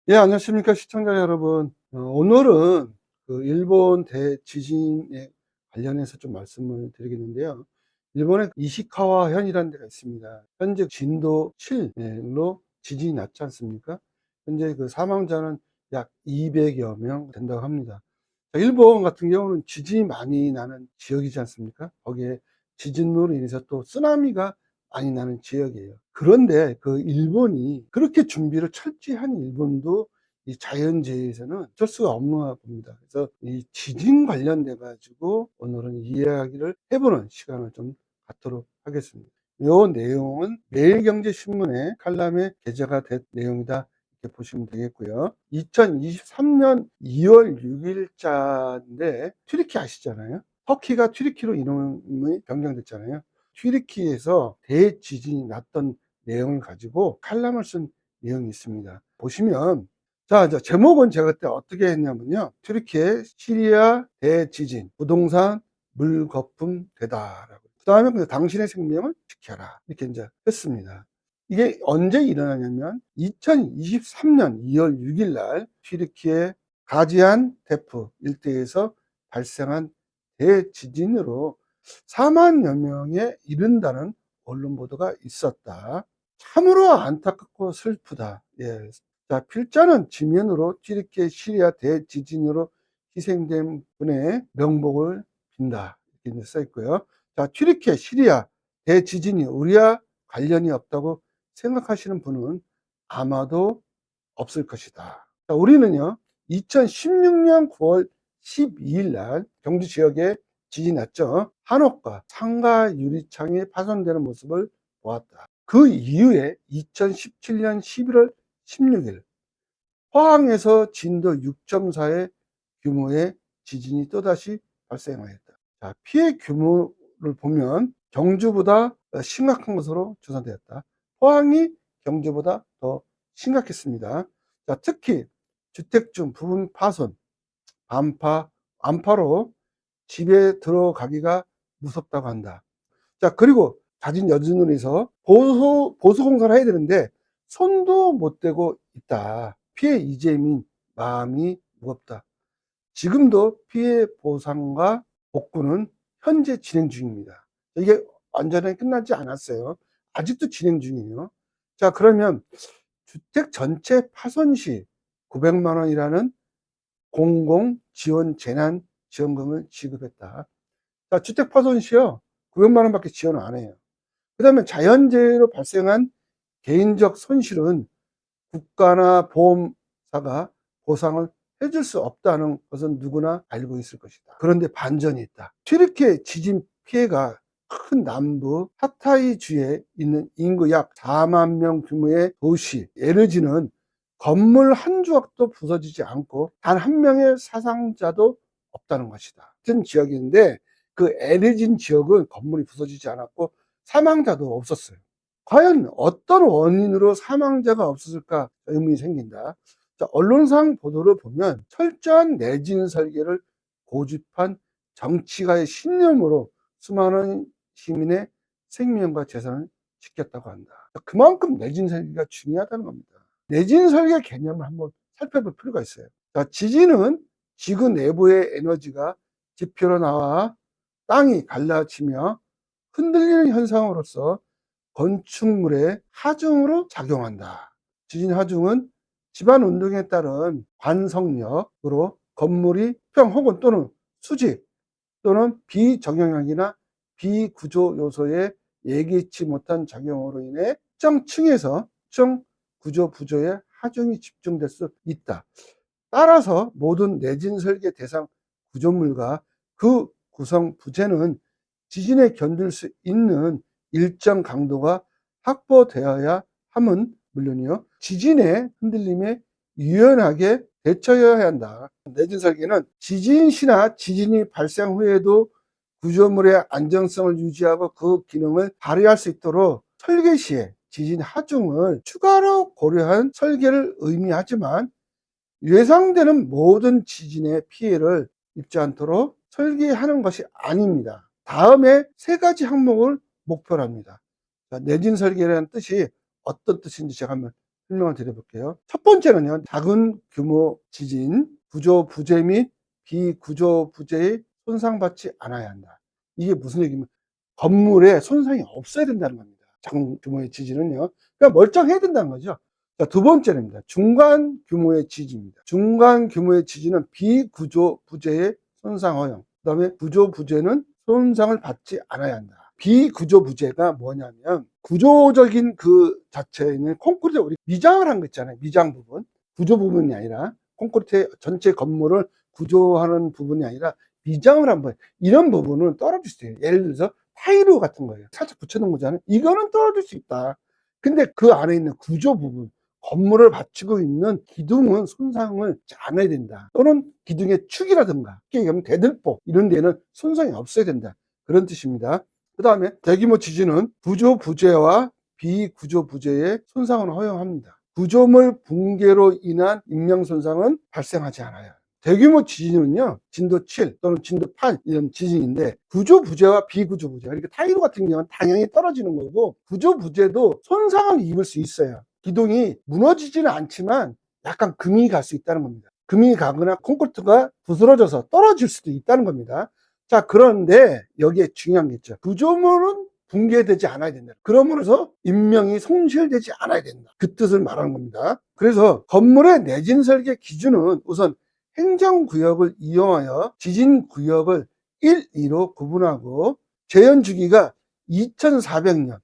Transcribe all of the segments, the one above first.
예, 안녕하십니까, 시청자 여러분. 오늘은 그 일본 대지진에 관련해서 좀 말씀을 드리겠는데요. 일본에 이시카와현이라는 데가 있습니다. 현재 진도 7로 지진이 났지 않습니까? 현재 그 사망자는 약 200여 명 된다고 합니다. 자, 일본 같은 경우는 지진이 많이 나는 지역이지 않습니까? 거기에 지진으로 인해서 또 쓰나미가 많이 나는 지역이에요. 그런데 그 일본이 그렇게 준비를 철저히 한 일본도 이 자연재해에서는 어쩔 수가 없는 것 봅니다. 그래서 이 지진 관련돼 가지고 오늘은 이야기를 해보는 시간을 좀 갖도록 하겠습니다. 요 내용은 매일경제신문에 칼럼에 게재가 된 내용이다, 이렇게 보시면 되겠고요. 2023년 2월 6일자인데 튀르키 아시잖아요. 터키가 튀르키로 이름이 변경됐잖아요. 튀르키에서 대지진이 났던 내용을 가지고 칼럼을 쓴 내용이 있습니다. 보시면, 자, 제목은 제가 그때 어떻게 했냐면요. 튀르키의 시리아 대지진, 부동산 물거품 되다라고. 그 다음에 당신의 생명을 지켜라, 이렇게 이제 했습니다. 이게 언제 일어나냐면 2023년 2월 6일 날 튀르키의 가지안 테프 일대에서 발생한 대지진으로 4만여 명에 이른다는 언론 보도가 있었다. 참으로 안타깝고 슬프다. 예. 자, 필자는 지면으로 튀르키예 시리아 대지진으로 희생된 분의 명복을 빈다, 이렇게 써 있고요. 자, 튀르키예 시리아 대지진이 우리와 관련이 없다고 생각하시는 분은 아마도 없을 것이다. 자, 우리는요, 2016년 9월 12일 날 경주 지역에 지진이 났죠. 한옥과 상가 유리창이 파손되는 모습을 보았다. 그 이후에 2017년 11월 16일 포항에서 진도 6.4의 규모의 지진이 또다시 발생하였다. 자, 피해 규모를 보면 경주보다 심각한 것으로 조사되었다. 포항이 경주보다 더 심각했습니다. 자, 특히 주택 중 부분 파손, 안파로 집에 들어가기가 무섭다고 한다. 자, 그리고 자진 여진으로 해서 보수 공사를 해야 되는데 손도 못 대고 있다. 피해 이재민 마음이 무겁다. 지금도 피해 보상과 복구는 현재 진행 중입니다. 이게 완전히 끝나지 않았어요. 아직도 진행 중이에요. 자, 그러면 주택 전체 파손 시 900만 원이라는 공공 지원 재난 지원금을 지급했다. 자, 주택 파손 시요 900만 원밖에 지원을 안 해요. 그다음에 자연재해로 발생한 개인적 손실은 국가나 보험사가 보상을 해줄 수 없다는 것은 누구나 알고 있을 것이다. 그런데 반전이 있다. 튀르키예 지진 피해가 큰 남부 하타이주에 있는 인구 약 4만 명 규모의 도시 에르지는 건물 한 조각도 부서지지 않고 단 한 명의 사상자도 없다는 것이다. 같은 지역인데 그 에르진 지역은 건물이 부서지지 않았고 사망자도 없었어요. 과연 어떤 원인으로 사망자가 없었을까 의문이 생긴다. 자, 언론상 보도를 보면 철저한 내진 설계를 고집한 정치가의 신념으로 수많은 시민의 생명과 재산을 지켰다고 한다. 그만큼 내진 설계가 중요하다는 겁니다. 내진 설계 개념을 한번 살펴볼 필요가 있어요. 자, 지진은 지구 내부의 에너지가 지표로 나와 땅이 갈라지며 흔들리는 현상으로서 건축물의 하중으로 작용한다. 지진 하중은 집안 운동에 따른 관성력으로 건물이 평 혹은 또는 수직 또는 비정형학이나 비구조 요소에 예기치 못한 작용으로 인해 특정 층에서 특정 구조 부조에 하중이 집중될 수 있다. 따라서 모든 내진 설계 대상 구조물과 그 구성 부재는 지진에 견딜 수 있는 일정 강도가 확보되어야 함은 물론이요, 지진의 흔들림에 유연하게 대처해야 한다. 내진 설계는 지진 시나 지진이 발생 후에도 구조물의 안정성을 유지하고 그 기능을 발휘할 수 있도록 설계 시에 지진 하중을 추가로 고려한 설계를 의미하지만 예상되는 모든 지진의 피해를 입지 않도록 설계하는 것이 아닙니다. 다음에 세 가지 항목을 목표로 합니다. 내진 설계라는 뜻이 어떤 뜻인지 제가 한번 설명을 드려볼게요. 첫 번째는요, 작은 규모 지진, 구조 부재 및 비구조 부재의 손상받지 않아야 한다. 이게 무슨 얘기냐면 건물에 손상이 없어야 된다는 겁니다. 작은 규모의 지진은요. 그러니까 멀쩡해야 된다는 거죠. 자, 두 번째입니다. 중간 규모의 지진입니다. 중간 규모의 지진은 비구조 부재의 손상 허용. 그 다음에 구조 부재는 손상을 받지 않아야 한다. 비구조 부재가 뭐냐면 구조적인 그 자체에는 콘크리트 우리 미장을 한 거 있잖아요. 미장 부분. 구조 부분이 아니라 콘크리트 전체 건물을 구조하는 부분이 아니라 미장을 한 번. 이런 부분은 떨어질 수 있어요. 예를 들어서 타일로 같은 거예요. 살짝 붙여놓은 거잖아요. 이거는 떨어질 수 있다. 근데 그 안에 있는 구조 부분, 건물을 받치고 있는 기둥은 손상을 않아야 된다. 또는 기둥의 축이라든가, 쉽게 얘기하면 대들보 이런 데는 손상이 없어야 된다. 그런 뜻입니다. 그 다음에 대규모 지진은 구조 부재와 비구조 부재의 손상은 허용합니다. 구조물 붕괴로 인한 인명 손상은 발생하지 않아요. 대규모 지진은요, 진도 7 또는 진도 8 이런 지진인데 구조 부재와 비구조 부재, 그러니까 타이로 같은 경우는 당연히 떨어지는 거고 구조 부재도 손상을 입을 수 있어요. 기둥이 무너지지는 않지만 약간 금이 갈 수 있다는 겁니다. 금이 가거나 콘크리트가 부스러져서 떨어질 수도 있다는 겁니다. 자, 그런데 여기에 중요한 게 있죠. 구조물은 붕괴되지 않아야 된다. 그러므로서 인명이 손실되지 않아야 된다. 그 뜻을 말하는 겁니다. 그래서 건물의 내진 설계 기준은 우선 행정구역을 이용하여 지진구역을 1, 2로 구분하고 재현 주기가 2400년,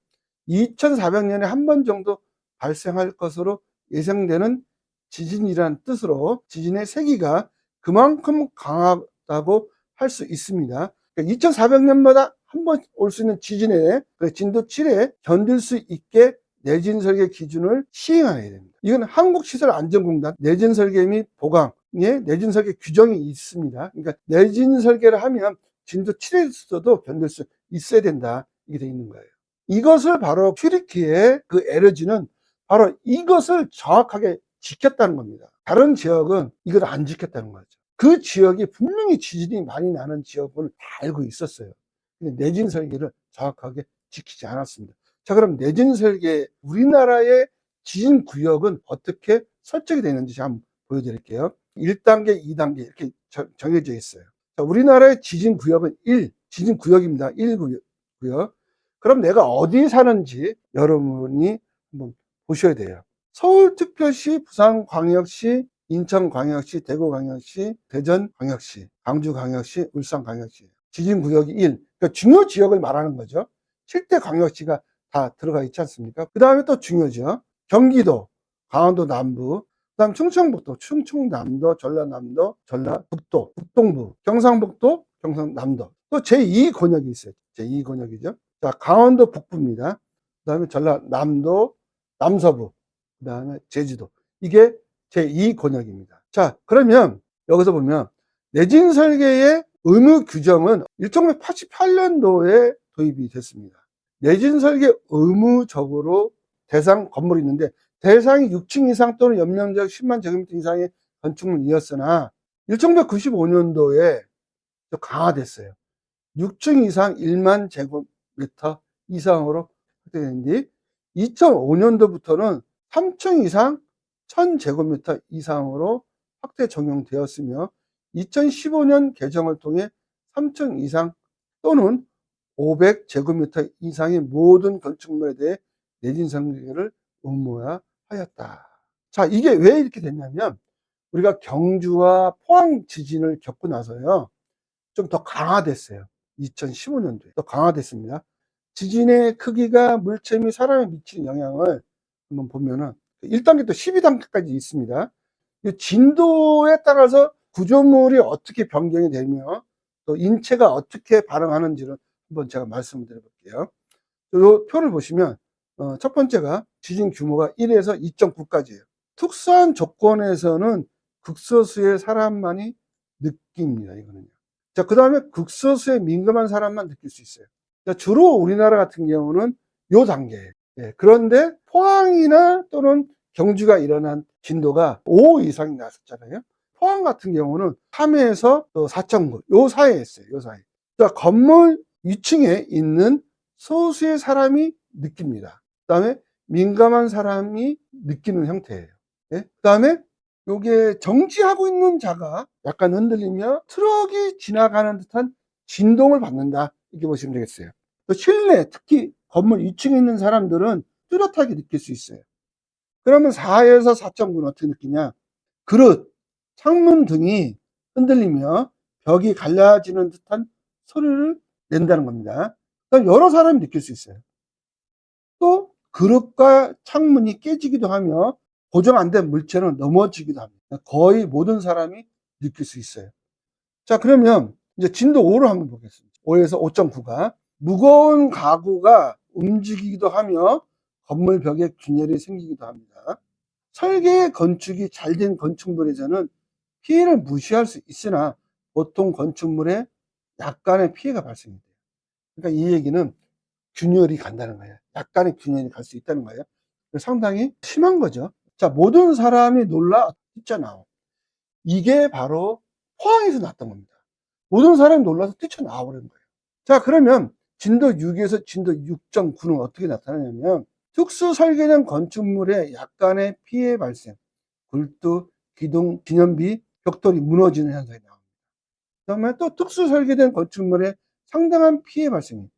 2400년에 한 번 정도 발생할 것으로 예상되는 지진이라는 뜻으로 지진의 세기가 그만큼 강하다고 할 수 있습니다. 2400년마다 한 번 올 수 있는 지진에 진도 7에 견딜 수 있게 내진 설계 기준을 시행해야 됩니다. 이건 한국시설안전공단 내진 설계 및 보강에 내진 설계 규정이 있습니다. 그러니까 내진 설계를 하면 진도 7에서도 견딜 수 있어야 된다. 이게 되어 있는 거예요. 이것을 바로 튀르키예의 그 에너지는 바로 이것을 정확하게 지켰다는 겁니다. 다른 지역은 이걸 안 지켰다는 거죠. 그 지역이 분명히 지진이 많이 나는 지역은 다 알고 있었어요. 근데 내진 설계를 정확하게 지키지 않았습니다. 자, 그럼 내진 설계 우리나라의 지진 구역은 어떻게 설정이 되는지 한번 보여드릴게요. 1단계, 2단계 이렇게 정해져 있어요. 자, 우리나라의 지진 구역은 1, 지진 구역입니다. 1구역. 그럼 내가 어디 사는지 여러분이 한번 보셔야 돼요. 서울특별시, 부산광역시, 인천광역시, 대구광역시, 대전광역시, 광주광역시, 울산광역시 지진구역이 1. 그러니까 중요 지역을 말하는 거죠. 7대 광역시가 다 들어가 있지 않습니까? 그 다음에 또 중요죠. 경기도, 강원도 남부, 그 다음 충청북도, 충청남도, 전라남도, 전라북도, 북동부, 경상북도, 경상남도. 또 제2권역이 있어요. 제2권역이죠. 자, 강원도 북부입니다. 그 다음에 전라남도, 남서부, 그 다음에 제주도. 이게 제2권역입니다. 자, 그러면 여기서 보면 내진 설계의 의무 규정은 1988년도에 도입이 됐습니다. 내진 설계 의무적으로 대상 건물이 있는데 대상이 6층 이상 또는 연면적 10만 제곱미터 이상의 건축물이었으나 1995년도에 강화됐어요. 6층 이상 1만 제곱미터 이상으로 확대된 뒤 2005년도부터는 3층 이상 1000제곱미터 이상으로 확대 적용되었으며 2015년 개정을 통해 3층 이상 또는 500제곱미터 이상의 모든 건축물에 대해 내진 설계를 의무화하였다. 자, 이게 왜 이렇게 됐냐면 우리가 경주와 포항 지진을 겪고 나서요. 좀 더 강화됐어요. 2015년도에 더 강화됐습니다. 지진의 크기가 물체 및 사람에 미치는 영향을 한번 보면은 1단계부터 12단계까지 있습니다. 이 진도에 따라서 구조물이 어떻게 변경이 되며 또 인체가 어떻게 반응하는지를 한번 제가 말씀을 드려볼게요. 이 표를 보시면 첫 번째가 지진 규모가 1에서 2.9까지예요. 특수한 조건에서는 극소수의 사람만이 느낍니다. 이거는요. 자, 그 다음에 극소수에 민감한 사람만 느낄 수 있어요. 자, 주로 우리나라 같은 경우는 요 단계예요. 예, 그런데 포항이나 또는 경주가 일어난 진도가 5 이상이 났었잖아요. 포항 같은 경우는 3에서 4.9, 요 사이에 있어요. 요 사이. 자, 건물 위층에 있는 소수의 사람이 느낍니다. 그 다음에 민감한 사람이 느끼는 형태예요. 예? 그 다음에 요게 정지하고 있는 자가 약간 흔들리며 트럭이 지나가는 듯한 진동을 받는다. 이렇게 보시면 되겠어요. 또 실내, 특히 건물 2층에 있는 사람들은 뚜렷하게 느낄 수 있어요. 그러면 4에서 4.9는 어떻게 느끼냐? 그릇, 창문 등이 흔들리며 벽이 갈라지는 듯한 소리를 낸다는 겁니다. 그러니까 여러 사람이 느낄 수 있어요. 또 그릇과 창문이 깨지기도 하며 고정 안 된 물체는 넘어지기도 합니다. 거의 모든 사람이 느낄 수 있어요. 자, 그러면 이제 진도 5를 한번 보겠습니다. 5에서 5.9가 무거운 가구가 움직이기도 하며 건물 벽에 균열이 생기기도 합니다. 설계 건축이 잘 된 건축물에서는 피해를 무시할 수 있으나 보통 건축물에 약간의 피해가 발생돼요. 그러니까 이 얘기는 균열이 간다는 거예요. 약간의 균열이 갈 수 있다는 거예요. 상당히 심한 거죠. 자, 모든 사람이 놀라 뛰쳐나오. 이게 바로 포항에서 났던 겁니다. 모든 사람이 놀라서 뛰쳐나와 버린 거예요. 자, 그러면 진도 6에서 진도 6.9는 어떻게 나타나냐면 특수 설계된 건축물에 약간의 피해 발생, 굴뚝, 기둥, 기념비, 벽돌이 무너지는 현상이 나옵니다. 그다음에 또 특수 설계된 건축물에 상당한 피해 발생이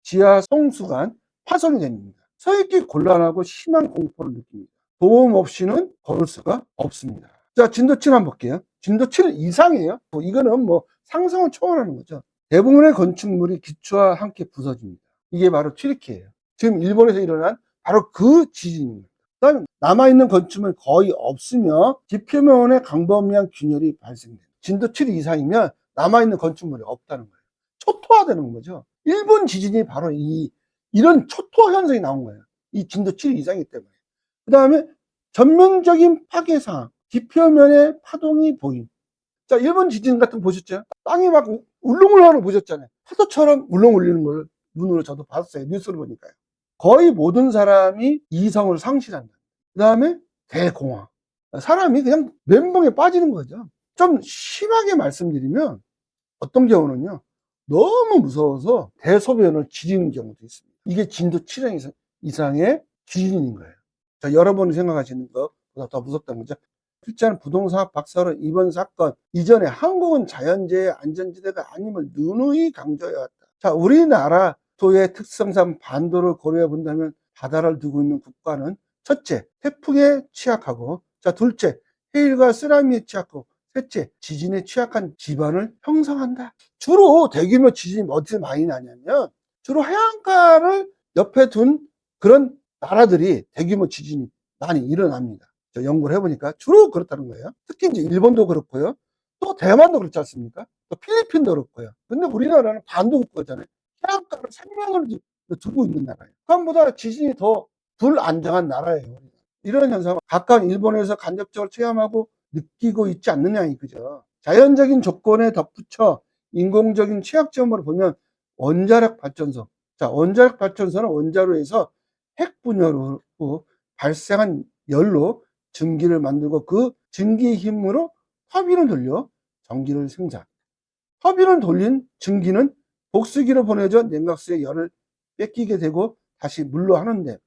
지하 성수관 파손이 됩니다. 서 있기 곤란하고 심한 공포를 느낍니다. 도움 없이는 걸을 수가 없습니다. 자, 진도 7 한번 볼게요. 진도 7 이상이에요. 이거는 뭐 상상을 초월하는 거죠. 대부분의 건축물이 기초와 함께 부서집니다. 이게 바로 튀르키예요. 지금 일본에서 일어난 바로 그 지진입니다. 그다음에 남아있는 건축물이 거의 없으며 지표면에 광범위한 균열이 발생됩니다. 진도 7 이상이면 남아있는 건축물이 없다는 거예요. 초토화되는 거죠. 일본 지진이 바로 이런 초토화 현상이 나온 거예요. 이 진도 7 이상이기 때문에. 그 다음에 전면적인 파괴 상황, 지표면에 파동이 보임. 자, 일본 지진 같은 거 보셨죠? 땅이 막 울렁울렁하는 거 보셨잖아요. 파도처럼 울렁 울리는 걸 눈으로 저도 봤어요. 뉴스를 보니까요. 거의 모든 사람이 이성을 상실한다. 그 다음에 대공황. 사람이 그냥 멘붕에 빠지는 거죠. 좀 심하게 말씀드리면 어떤 경우는요, 너무 무서워서 대소변을 지리는 경우도 있습니다. 이게 진도 7 이상의 지진인 거예요. 자, 여러분이 생각하시는 것보다 더 무섭다는 거죠. 실제는 부동산 박사로 이번 사건 이전에 한국은 자연재해 안전지대가 아님을 누누이 강조해왔다. 자, 우리나라 도의 특성상 반도를 고려해 본다면 바다를 두고 있는 국가는 첫째, 태풍에 취약하고, 자, 둘째, 해일과 쓰나미에 취약하고, 셋째, 지진에 취약한 지반을 형성한다. 주로 대규모 지진이 어디서 많이 나냐면 주로 해안가를 옆에 둔 그런 나라들이 대규모 지진이 많이 일어납니다. 저 연구를 해보니까 주로 그렇다는 거예요. 특히 이제 일본도 그렇고요. 또 대만도 그렇지 않습니까? 또 필리핀도 그렇고요. 근데 우리나라는 반도 국가잖아요. 해안가를 생명을 두고 있는 나라예요. 그럼보다 지진이 더 불안정한 나라예요. 이런 현상을 가까운 일본에서 간접적으로 체험하고 느끼고 있지 않느냐 이거죠. 자연적인 조건에 덧붙여 인공적인 취약점으로 보면 원자력 발전소. 자, 원자력 발전소는 원자로에서 핵 분열로 발생한 열로 전기를 만들고 그 전기의 힘으로 터빈을 돌려 전기를 생산. 터빈을 돌린 전기는 복수기로 보내져 냉각수의 열을 뺏기게 되고 다시 물로 하는데,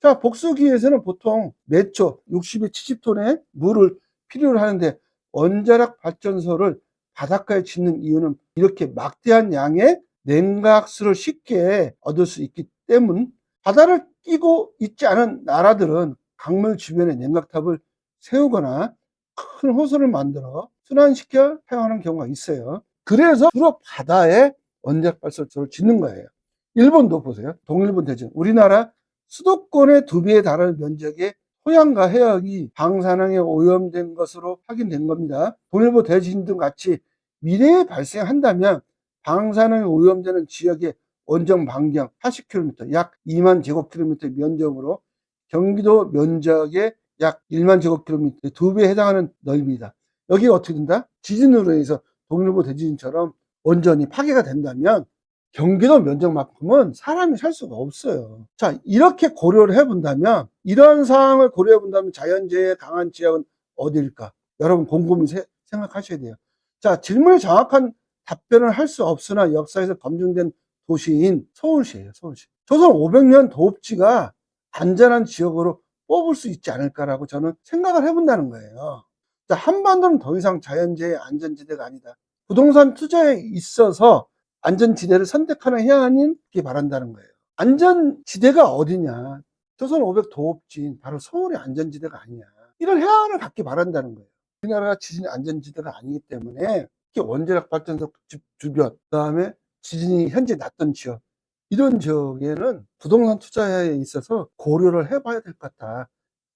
자, 복수기에서는 보통 매초 60에 70톤의 물을 필요로 하는데 원자력 발전소를 바닷가에 짓는 이유는 이렇게 막대한 양의 냉각수를 쉽게 얻을 수 있기 때문. 바다를 끼고 있지 않은 나라들은 강물 주변에 냉각탑을 세우거나 큰 호수를 만들어 순환시켜 사용하는 경우가 있어요. 그래서 주로 바다에 원자력 발전소를 짓는 거예요. 일본도 보세요. 동일본 대전. 우리나라 수도권의 2배에 달하는 면적의 토양과 해역이 방사능에 오염된 것으로 확인된 겁니다. 동일본 대지진 등 같이 미래에 발생한다면 방사능에 오염되는 지역의 원정 반경 80km, 약 2만 제곱킬로미터 면적으로 경기도 면적의 약 1만 제곱킬로미터 2배에 해당하는 넓이다. 여기가 어떻게 된다? 지진으로 인해서 동일본 대지진처럼 원전이 파괴가 된다면 경기도 면적만큼은 사람이 살 수가 없어요. 자, 이렇게 고려를 해본다면, 이런 상황을 고려해 본다면 자연재해 강한 지역은 어디일까? 여러분 곰곰이 생각하셔야 돼요. 자, 질문에 정확한 답변을 할 수 없으나 역사에서 검증된 도시인 서울시예요. 서울시. 조선 500년 도읍지가 안전한 지역으로 뽑을 수 있지 않을까라고 저는 생각을 해본다는 거예요. 자, 한반도는 더 이상 자연재해 안전지대가 아니다. 부동산 투자에 있어서 안전지대를 선택하는 해안이 있기 바란다는 거예요. 안전지대가 어디냐? 조선 500 도읍지인 바로 서울의 안전지대가 아니냐. 이런 해안을 갖기 바란다는 거예요. 우리나라가 지진 안전지대가 아니기 때문에 특히 원자력 발전소 집 주변, 그다음에 지진이 현재 났던 지역, 이런 지역에는 부동산 투자에 있어서 고려를 해봐야 될 것 같다.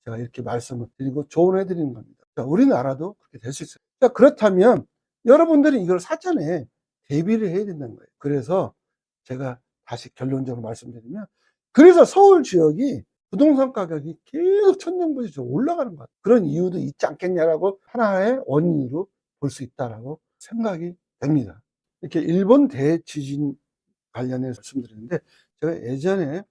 제가 이렇게 말씀을 드리고 조언해 드리는 겁니다. 자, 우리나라도 그렇게 될 수 있어요. 자, 그렇다면 여러분들이 이걸 사전에 대비를 해야 된다는 거예요. 그래서 제가 다시 결론적으로 말씀드리면, 그래서 서울 지역이 부동산 가격이 계속 천정부지 올라가는 것 같아요. 그런 이유도 있지 않겠냐라고 하나의 원인으로 볼 수 있다라고 생각이 됩니다. 이렇게 일본 대지진 관련해서 말씀드렸는데, 제가 예전에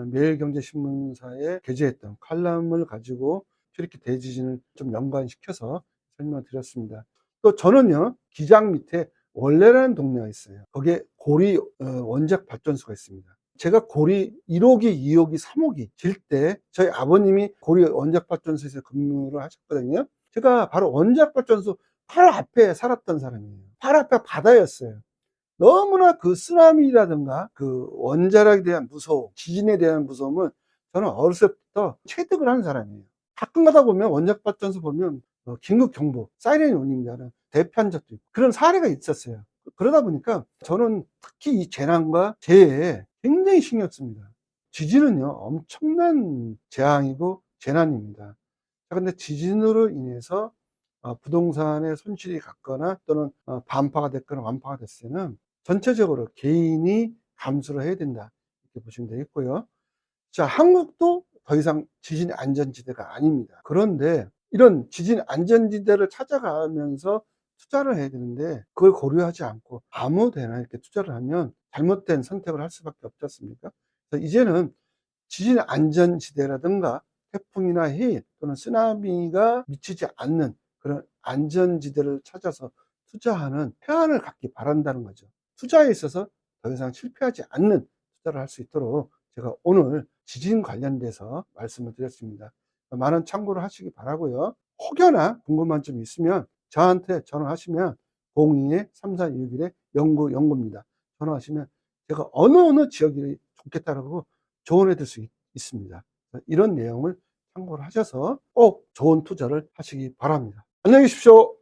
매일경제신문사에 게재했던 칼럼을 가지고 이렇게 대지진을 좀 연관시켜서 설명을 드렸습니다. 또 저는요, 기장 밑에 원래라는 동네가 있어요. 거기에 고리 원자력 발전소가 있습니다. 제가 고리 1호기, 2호기, 3호기 질 때 저희 아버님이 고리 원자력 발전소에서 근무를 하셨거든요. 제가 바로 원자력 발전소 바로 앞에 살았던 사람이에요. 바로 앞에 바다였어요. 너무나 그 쓰나미라든가 그 원자력에 대한 무서움, 지진에 대한 무서움은 저는 어렸을 때부터 체득을 하는 사람이에요. 가끔 가다 보면 원자력 발전소 보면 긴급 경보, 사이렌이 울린다는 대피한 적도 있고 그런 사례가 있었어요. 그러다 보니까 저는 특히 이 재난과 재해에 굉장히 신경 씁니다. 지진은요, 엄청난 재앙이고 재난입니다. 근데 지진으로 인해서 부동산에 손실이 갔거나 또는 반파가 됐거나 완파가 됐을 때는 전체적으로 개인이 감수를 해야 된다, 이렇게 보시면 되겠고요. 자, 한국도 더 이상 지진 안전지대가 아닙니다. 그런데 이런 지진 안전지대를 찾아가면서 투자를 해야 되는데 그걸 고려하지 않고 아무 데나 이렇게 투자를 하면 잘못된 선택을 할 수밖에 없지 않습니까? 그래서 이제는 지진 안전지대라든가 태풍이나 해일 또는 쓰나미가 미치지 않는 그런 안전지대를 찾아서 투자하는 태안을 갖기 바란다는 거죠. 투자에 있어서 더 이상 실패하지 않는 투자를 할 수 있도록 제가 오늘 지진 관련돼서 말씀을 드렸습니다. 많은 참고를 하시기 바라고요. 혹여나 궁금한 점이 있으면 저한테 전화하시면 02-3461-0909입니다. 전화하시면 제가 어느 지역이 좋겠다라고 조언해 드릴 수 있습니다. 이런 내용을 참고를 하셔서 꼭 좋은 투자를 하시기 바랍니다. 안녕히 계십시오.